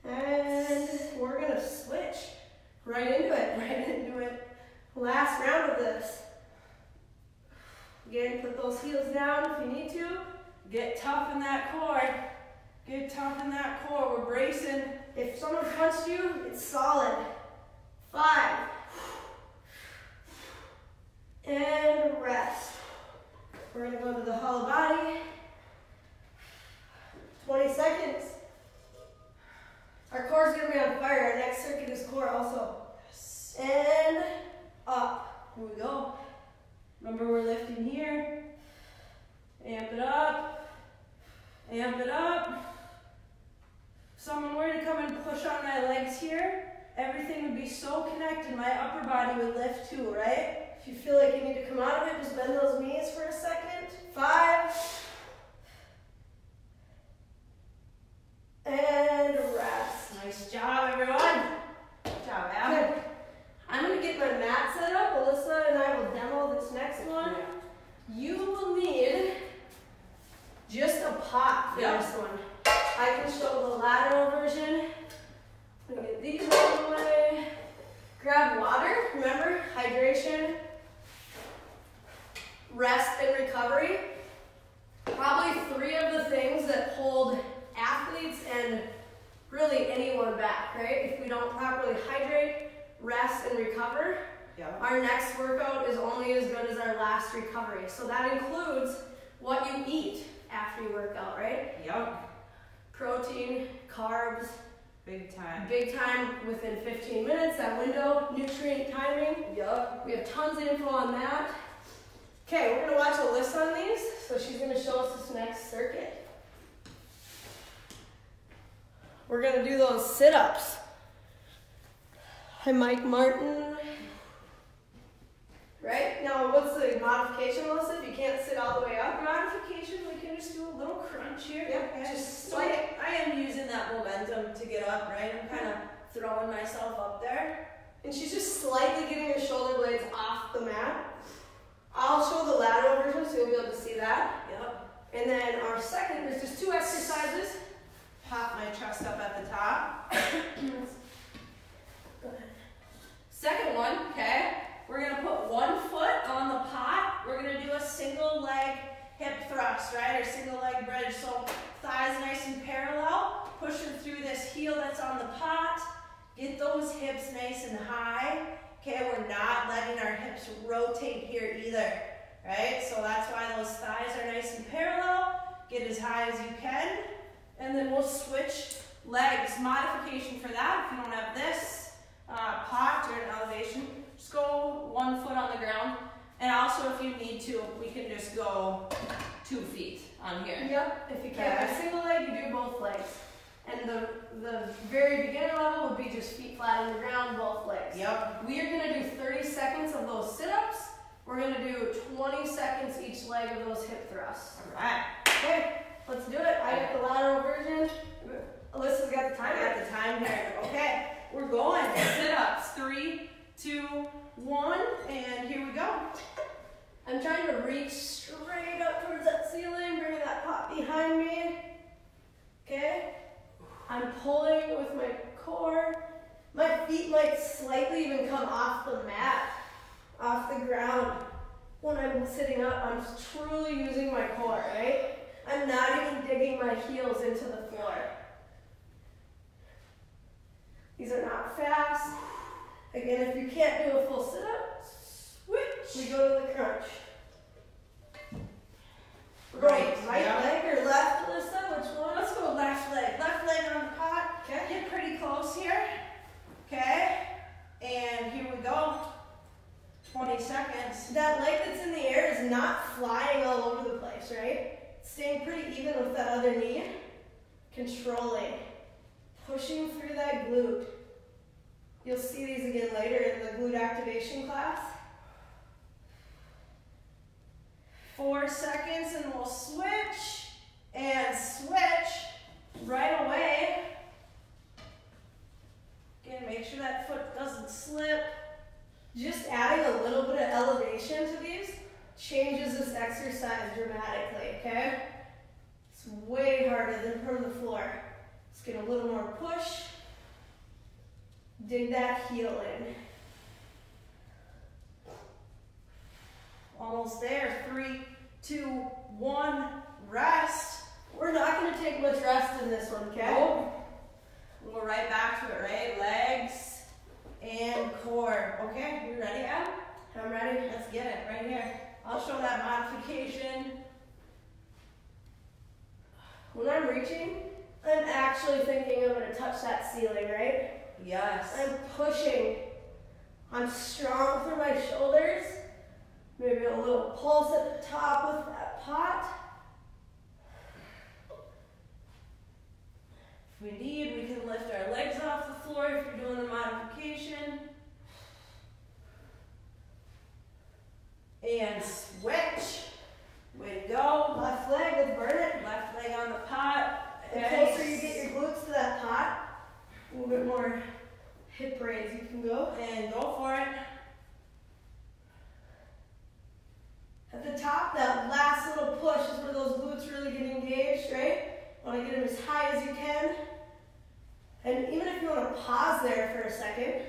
Speaker 2: And we're gonna switch right into it.
Speaker 1: Right into it.
Speaker 2: Last round of this. Again, put those heels down if you need to.
Speaker 1: Get tough in that core. Get tough in that core. We're bracing.
Speaker 2: If someone punched you, it's solid. 5. And rest. We're gonna go to the hollow body. 20 seconds. Our core is gonna be on fire. Our next circuit is core also.
Speaker 1: Yes.
Speaker 2: And up.
Speaker 1: Here we go. Remember, we're lifting here. Amp it up. Amp it up. If someone were to come and push on my legs here, everything would be so connected. My upper body would lift too, right?
Speaker 2: If you feel like you need to come out of it, just bend those knees for a second. 5. And rest.
Speaker 1: Nice job, everyone. Good job, Ab.
Speaker 2: Good. I'm going to get my mat set up. Alyssa and I will demo this next one. You will need just a pot for this one. I can show the lateral version. I'm going to get these out of the way. Grab water. Remember, hydration, rest, and recovery. Probably 3 of the things that hold athletes and really anyone back, right? If we don't properly hydrate, rest, and recover, our next workout is only as good as our last recovery. So that includes what you eat after you work out, right?
Speaker 1: Yep.
Speaker 2: Protein, carbs,
Speaker 1: Big time.
Speaker 2: big time within 15 minutes, that window, nutrient timing.
Speaker 1: Yup.
Speaker 2: We have tons of info on that. Okay, we're gonna watch Alyssa on these. So she's gonna show us this next circuit. we're gonna do those sit-ups. Hi, Mike Martin. Right? Now, what's the modification, Alyssa, if you can't sit all the way up?
Speaker 1: Modification, we can just do a little crunch here.
Speaker 2: Yep,
Speaker 1: Okay.
Speaker 2: just
Speaker 1: So I am using that momentum to get up, right? I'm kind of throwing myself up there.
Speaker 2: And she's just slightly getting her shoulder blades off the mat. I'll show the lateral version so you'll be able to see that.
Speaker 1: Yep.
Speaker 2: And then our second, there's just 2 exercises.
Speaker 1: Pop my chest up at the top.
Speaker 2: Go ahead.
Speaker 1: Second one, okay? We're gonna put one foot on the pot. We're gonna do a single leg hip thrust, right? Or single leg bridge. So thighs nice and parallel. Pushing through this heel that's on the pot. Get those hips nice and high. Okay, we're not letting our hips rotate here either, right? So that's why those thighs are nice and parallel. Get as high as you can. And then we'll switch legs. Modification for that, if you don't have this pot or an elevation, just go 1 foot on the ground. And also if you need to, we can just go 2 feet on here.
Speaker 2: Yep, if you can't do a single leg, you do both legs. And the very beginner level would be just feet flat on the ground, both legs.
Speaker 1: Yep.
Speaker 2: We are gonna do 30 seconds of those sit-ups. We're gonna do 20 seconds each leg of those hip thrusts.
Speaker 1: All right.
Speaker 2: Okay, let's do it. I got the lateral version. Alyssa's got the
Speaker 1: I
Speaker 2: timer.
Speaker 1: got the time here. Okay, we're going. Sit-ups. 3, 2, 1, and here we go.
Speaker 2: I'm trying to reach straight up towards that ceiling, bringing that pot behind me. Okay? I'm pulling with my core. My feet might slightly even come off the mat, off the ground. When I'm sitting up, I'm truly using my core, right? I'm not even digging my heels into the floor. These are not fast. Again, if you can't do a full sit-up, switch. We go to the crunch. We're going right leg or left, Alyssa? Which one?
Speaker 1: Let's go left leg. Left leg on the pot.
Speaker 2: Okay.
Speaker 1: Get pretty close here. Okay. And here we go. 20 seconds.
Speaker 2: That leg that's in the air is not flying all over the place, right? Staying pretty even with that other knee. Controlling. Pushing through that glute. You'll see these again later in the glute activation class.
Speaker 1: 4 seconds and we'll switch and switch right away. Again, make sure that foot doesn't slip.
Speaker 2: Just adding a little bit of elevation to these changes this exercise dramatically, okay? It's way harder than from the floor. Let's get a little more push. Dig that heel in.
Speaker 1: Almost there. 3, 2, 1, rest.
Speaker 2: We're not going to take much rest in this one, okay?
Speaker 1: Nope. We'll go right back to it, right? Legs and core. Okay, you ready, Adam?
Speaker 2: I'm ready.
Speaker 1: Let's get it right here. I'll show that modification.
Speaker 2: When I'm reaching, I'm actually thinking I'm going to touch that ceiling, right?
Speaker 1: Yes.
Speaker 2: I'm pushing. I'm strong through my shoulders. Maybe a little pulse at the top with that pot.
Speaker 1: If we need, we can lift our legs off the floor if you're doing the modification. And switch. Way to go.
Speaker 2: Left leg, let's burn it.
Speaker 1: Left leg on the pot.
Speaker 2: The closer you get your glutes to that pot, a little bit more hip raise you can go.
Speaker 1: And go for it.
Speaker 2: At the top, that last little push is where those glutes really get engaged, right? Want to get them as high as you can. And even if you want to pause there for a second,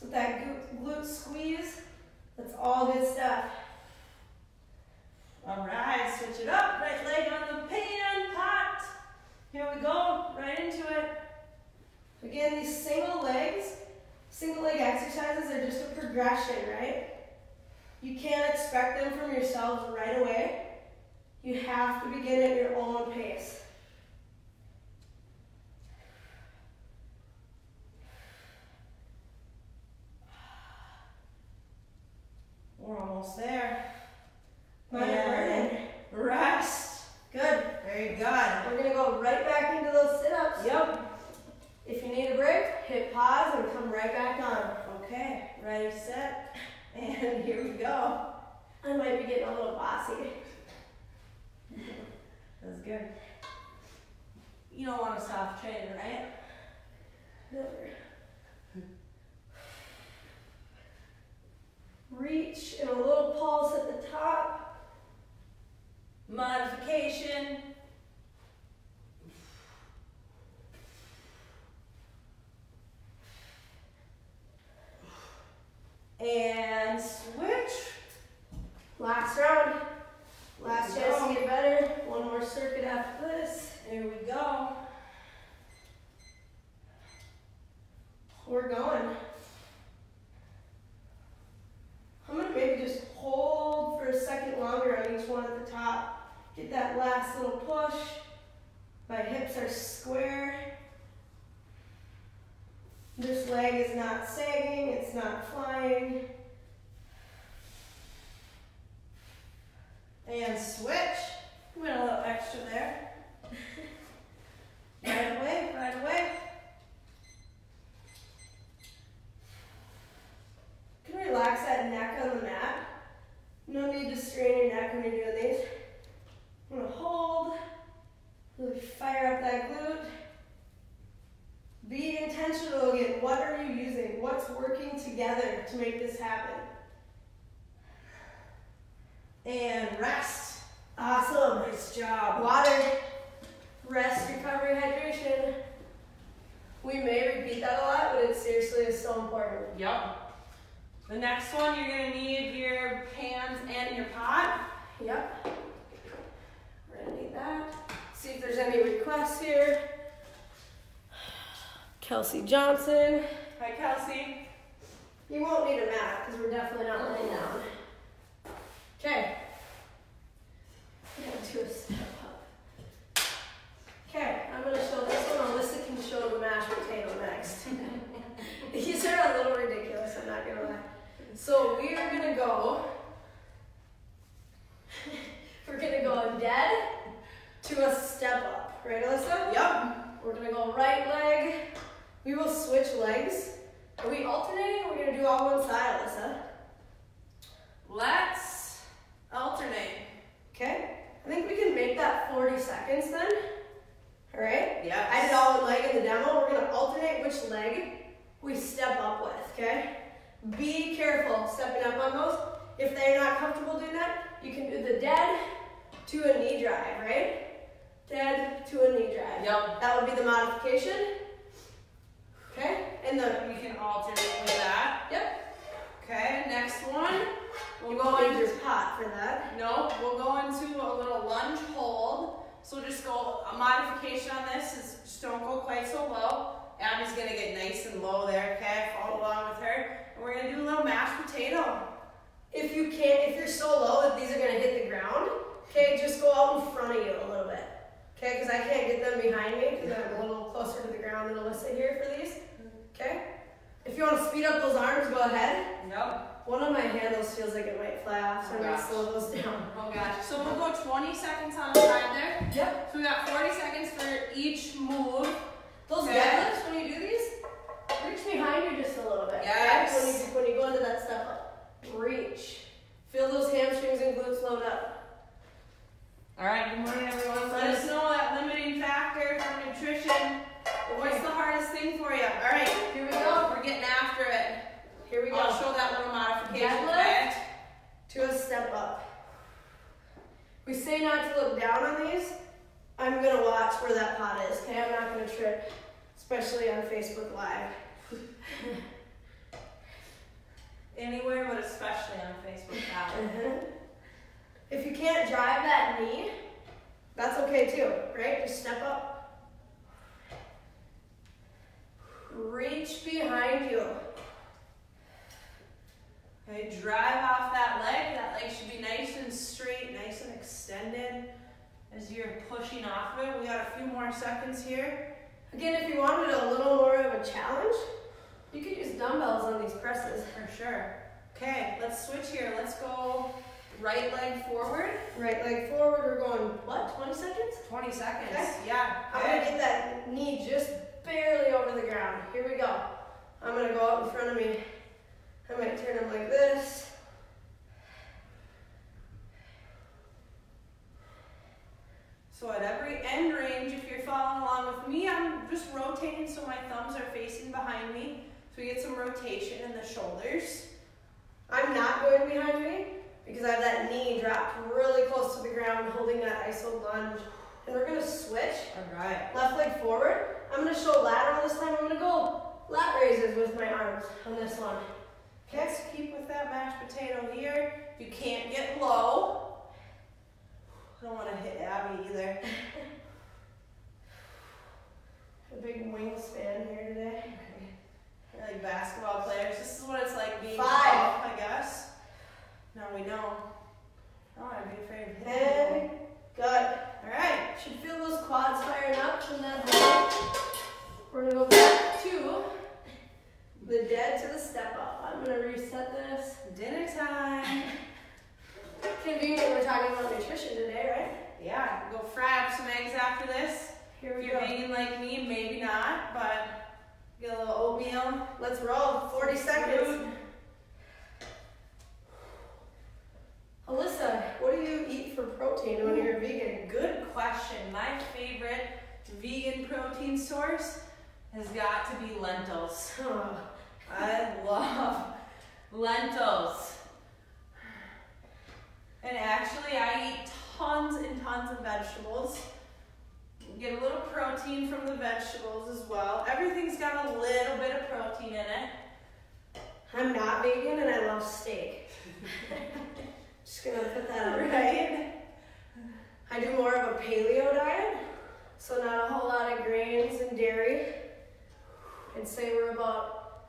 Speaker 2: with that glute squeeze, that's all good stuff.
Speaker 1: All right, switch it up. Right leg on the pan, pot. Here we go, right into it.
Speaker 2: Again, these single leg exercises are just a progression, right? You can't expect them from yourselves right away. You have to begin at your own pace.
Speaker 1: We're almost there.
Speaker 2: And
Speaker 1: rest.
Speaker 2: good.
Speaker 1: Very good.
Speaker 2: We're going to go right back into those sit-ups.
Speaker 1: Yep.
Speaker 2: you need a break, hit pause and come right back on.
Speaker 1: Okay, ready, set, and here we go.
Speaker 2: I might be getting a little bossy.
Speaker 1: That's good. You don't want to stop training, right?
Speaker 2: Never. Reach and a little pulse at the top.
Speaker 1: Modification. And switch.
Speaker 2: Last round. Last chance to get better. One more circuit after this.
Speaker 1: There we go.
Speaker 2: We're going. I'm going to maybe just hold for a second longer on each one at the top. Get that last little push. My hips are square. This leg is not sagging, it's not flying.
Speaker 1: And switch. Went a little extra there. Right away, right away.
Speaker 2: You can relax that neck on the mat. No need to strain your neck when you're doing these. I'm going to hold. Really fire up that glute. Be intentional again. What are you using? What's working together to make this happen?
Speaker 1: And rest.
Speaker 2: Awesome.
Speaker 1: Nice job.
Speaker 2: Water. Rest, recovery, hydration. We may repeat that a lot, but it seriously is so important.
Speaker 1: Yep. The next one, you're going to need your hands and your pot.
Speaker 2: Yep. We're going to need that. See if there's any requests here. Kelsey Johnson.
Speaker 1: Hi, Kelsey.
Speaker 2: You won't need a mat because we're definitely not laying down. Okay. We're going to do a step up. Okay, I'm going to show this one. Alyssa can show the mashed potato next. These are a little ridiculous, I'm not going to lie. So we are going to go, we're going to go dead to a step up. Right, Alyssa?
Speaker 1: Yep.
Speaker 2: We're going to go right leg. We will switch legs. Are we alternating or are we going to do all one side, Alyssa?
Speaker 1: Let's alternate.
Speaker 2: Okay. I think we can make that 40 seconds then. All right?
Speaker 1: Yes.
Speaker 2: I did all one leg in the demo. We're going to alternate which leg we step up with, okay? Be careful stepping up on those. If they're not comfortable doing that, you can do the dead to a knee drive, right? Dead to a knee drive.
Speaker 1: Yep.
Speaker 2: That would be the modification. Okay? And
Speaker 1: We can alternate with that.
Speaker 2: yep.
Speaker 1: Okay, next one.
Speaker 2: You won't need your pot for that.
Speaker 1: No, we'll go into a little lunge hold. So just go, a modification on this is just don't go quite so low. Abby's gonna get nice and low there, okay? Follow along with her. And we're gonna do a little mashed potato.
Speaker 2: If you can't, if you're so low that these are gonna hit the ground, okay, just go out in front of you a little bit. Okay, because I can't get them behind me because I'm a little closer to the ground than Alyssa here for these. Okay? If you want to speed up those arms, go ahead.
Speaker 1: Yep.
Speaker 2: One of my handles feels like it might fly off, so I'm going to slow those down.
Speaker 1: Oh gosh. So we'll go 20 seconds on the side there.
Speaker 2: Yep.
Speaker 1: So we got 40 seconds for each move.
Speaker 2: Those
Speaker 1: Okay.
Speaker 2: deadlifts, when you do these, reach behind you just a little bit.
Speaker 1: Yes.
Speaker 2: Okay? When you go into that step up, reach. Feel those hamstrings and glutes load up.
Speaker 1: All right, good morning everyone. Let us know that limiting factor for nutrition. What's the hardest thing for you? All right, here we go. We're getting after it.
Speaker 2: Here we go.
Speaker 1: I'll show that little modification.
Speaker 2: Deadlift to a step up. We say not to look down on these. I'm going to watch where that pot is, okay? I'm not going to trip, especially on Facebook Live.
Speaker 1: Anywhere, but especially on Facebook Live.
Speaker 2: If you can't drive that knee, that's okay too, right? Just step up. Reach behind you.
Speaker 1: Okay, drive off that leg. That leg should be nice and straight, nice and extended as you're pushing off of it. We got a few more seconds here.
Speaker 2: Again, if you wanted a little more of a challenge, you could use dumbbells on these presses.
Speaker 1: For sure. Okay, let's switch here. Let's go right leg forward.
Speaker 2: Right leg forward, we're going, what, 20 seconds?
Speaker 1: 20 seconds.
Speaker 2: Okay.
Speaker 1: Yeah.
Speaker 2: I'm
Speaker 1: Okay.
Speaker 2: gonna get that knee just barely over the ground. Here we go. I'm gonna go out in front of me. I might turn them like this.
Speaker 1: So at every end range, if you're following along with me, I'm just rotating so my thumbs are facing behind me. So we get some rotation in the shoulders.
Speaker 2: I'm not going behind me because I have that knee dropped really close to the ground, holding that iso lunge. And we're gonna switch.
Speaker 1: All right.
Speaker 2: Left leg forward. I'm gonna show lateral this time. I'm gonna go lat raises with my arms on this one.
Speaker 1: Okay, so keep with that mashed potato here. If you can't get low, I don't want to hit Abby either.
Speaker 2: A big wingspan here today.
Speaker 1: We're like basketball players. This is what it's like being
Speaker 2: 5,
Speaker 1: I guess. Now we know. I don't want to be afraid of hitting people.
Speaker 2: Good.
Speaker 1: All right.
Speaker 2: Should feel those quads firing up from that ball. We're gonna go back to the dead to the step up. I'm gonna reset this.
Speaker 1: Dinner time.
Speaker 2: Convenient, we're talking about nutrition today, right?
Speaker 1: Yeah, go fry up some eggs after this.
Speaker 2: Here
Speaker 1: If
Speaker 2: we
Speaker 1: you're
Speaker 2: go.
Speaker 1: vegan like me, maybe not, but get a little oatmeal.
Speaker 2: Let's roll. 40 seconds.
Speaker 1: Food.
Speaker 2: Alyssa, what do you eat for protein when you're a vegan?
Speaker 1: Good question. My favorite vegan protein source has got to be lentils.
Speaker 2: Oh,
Speaker 1: I love lentils. And actually, I eat tons and tons of vegetables. Get a little protein from the vegetables as well. Everything's got a little bit of protein in it.
Speaker 2: I'm not vegan and I love steak. Just gonna put that on.
Speaker 1: Right?
Speaker 2: I do more of a paleo diet, so not a whole lot of grains and dairy. I'd say we're about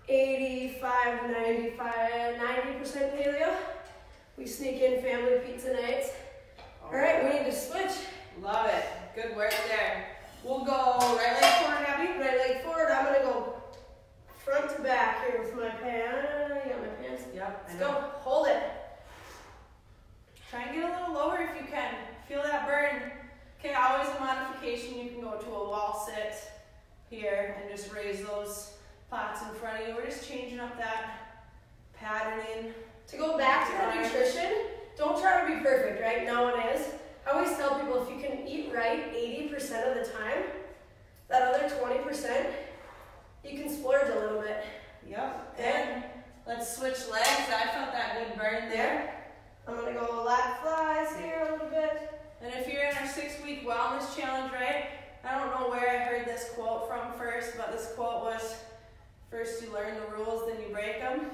Speaker 2: 85, 95, 90% paleo. We sneak in family pizza nights. All right, we need to switch.
Speaker 1: Love it. Good work there. We'll go right leg forward, Abby.
Speaker 2: Right leg forward. I'm gonna go front to back here with my pants. You got my pants?
Speaker 1: Yep.
Speaker 2: Let's go. Hold it.
Speaker 1: Try and get a little lower if you can. Feel that burn. Okay, always a modification. You can go to a wall sit here and just raise those pots in front of you. We're just changing up that patterning.
Speaker 2: To go back to the nutrition, don't try to be perfect, right? No one is. I always tell people if you can eat right 80% of the time, that other 20%, you can splurge a little bit.
Speaker 1: Yep. And let's switch legs. I felt that good burn there.
Speaker 2: I'm gonna go lat flies here a little bit.
Speaker 1: And if you're in our 6-week wellness challenge, right? I don't know where I heard this quote from first, but this quote was, first you learn the rules, then you break them.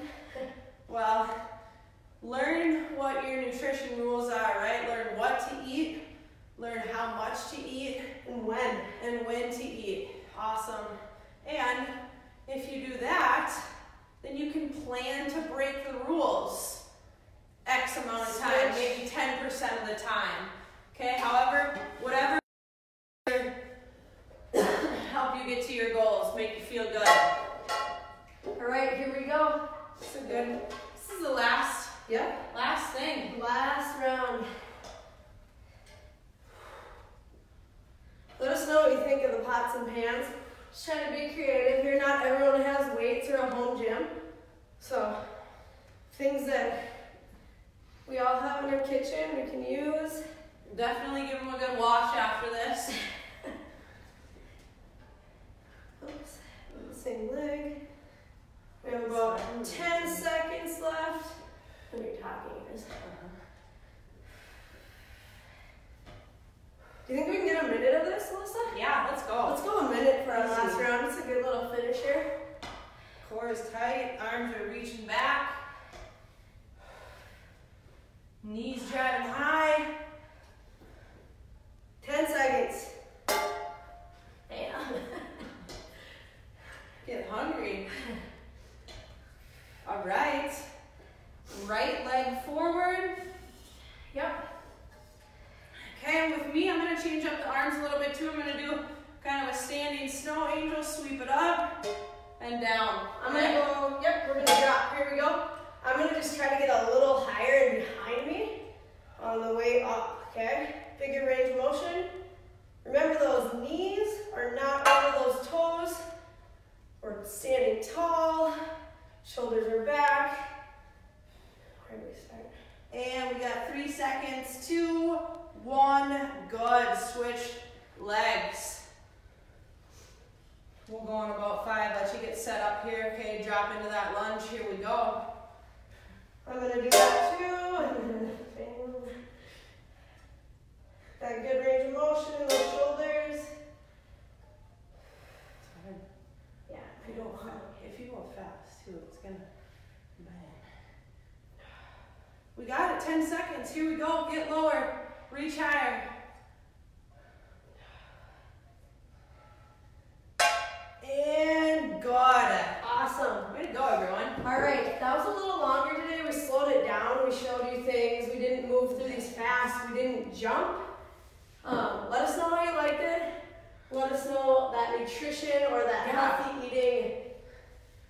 Speaker 1: Well, learn what your nutrition rules are, right? Learn what to eat, learn how much to eat,
Speaker 2: And when.
Speaker 1: and when to eat. Awesome. And if you do that, then you can plan to break the rules X amount of time, maybe 10% of the time. Okay, however, whatever help you get to your goals, make you feel good.
Speaker 2: All right, here we go.
Speaker 1: This is good. This is the last thing.
Speaker 2: Last round. Let us know what you think of the pots and pans. Just trying to be creative here. Not everyone has weights or a home gym. So, things that we all have in our kitchen we can use.
Speaker 1: Definitely give them a good wash after this.
Speaker 2: Oops, same leg. We have about 10 seconds left. When you're talking, guys. Do you think we can get a minute of this, Alyssa?
Speaker 1: Yeah, let's go.
Speaker 2: Let's go a minute for our last round. It's a good little finish here.
Speaker 1: Core is tight, arms are reaching back. Knees driving high.
Speaker 2: 10 seconds. Damn.
Speaker 1: Get hungry. All right. Right leg forward.
Speaker 2: Yep.
Speaker 1: Okay, and with me, I'm going to change up the arms a little bit too. I'm going to do kind of a standing snow angel, sweep it up and down.
Speaker 2: I'm going to go, yep, we're going to drop. Here we go. I'm going to just try to get a little higher and behind me on the way up, okay? Figure range motion. Remember those knees are not over those toes. standing tall, shoulders are back. Where do we start?
Speaker 1: And we got 3 seconds, 2, 1, good. Switch legs. We'll go on about 5, let you get set up here. Okay, drop into that lunge, here we go.
Speaker 2: I'm gonna do that too. That good range of motion in those shoulders. Yeah,
Speaker 1: If you go fast too, it's gonna bang. We got it, 10 seconds, here we go, get lower, reach higher. And good.
Speaker 2: Awesome.
Speaker 1: Way to go, everyone.
Speaker 2: All right, that was a little longer today. We slowed it down. We showed you things. We didn't move through these fast. We didn't jump. Let us know how you liked it. Let us know that nutrition or that healthy eating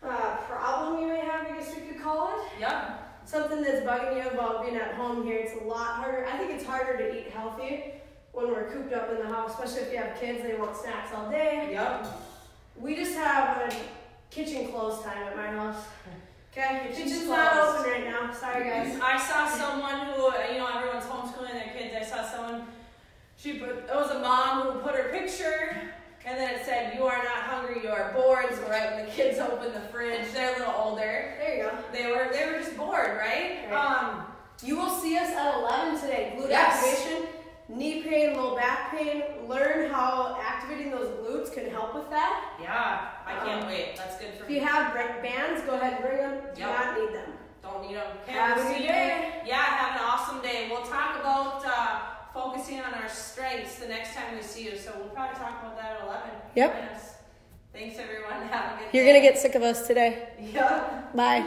Speaker 2: problem you may have, I guess we could call it.
Speaker 1: Yep.
Speaker 2: Something that's bugging you about being at home here. It's a lot harder. I think it's harder to eat healthy when we're cooped up in the house, especially if you have kids. They want snacks all day.
Speaker 1: Yep.
Speaker 2: We just have a kitchen close time at my house. Okay, kitchen's
Speaker 1: closed.
Speaker 2: not open right now. Sorry, guys.
Speaker 1: I saw someone who, everyone's homeschooling their kids. I saw someone, it was a mom who put her picture, and then it said, "You are not hungry, you are bored." So right when the kids opened the fridge, they're a little older.
Speaker 2: There you go.
Speaker 1: They were just bored, right?
Speaker 2: You will see us at 11 today. Glute
Speaker 1: Yes.
Speaker 2: activation, knee pain, low back pain. Learn how activating those glutes can help with that.
Speaker 1: Yeah, I can't wait. That's good for
Speaker 2: If
Speaker 1: me.
Speaker 2: you have bands, go ahead and bring them. Do
Speaker 1: Yep.
Speaker 2: not need them.
Speaker 1: Don't need them. Okay,
Speaker 2: Have a
Speaker 1: we'll
Speaker 2: good
Speaker 1: see you.
Speaker 2: day.
Speaker 1: Yeah, have an awesome day. We'll talk about focusing on our strengths the next time we see you. So we'll probably talk about that at 11.
Speaker 2: Yep.
Speaker 1: Join us. Thanks, everyone. Have a good day.
Speaker 2: You're going to get sick of us today.
Speaker 1: Yep.
Speaker 2: Bye.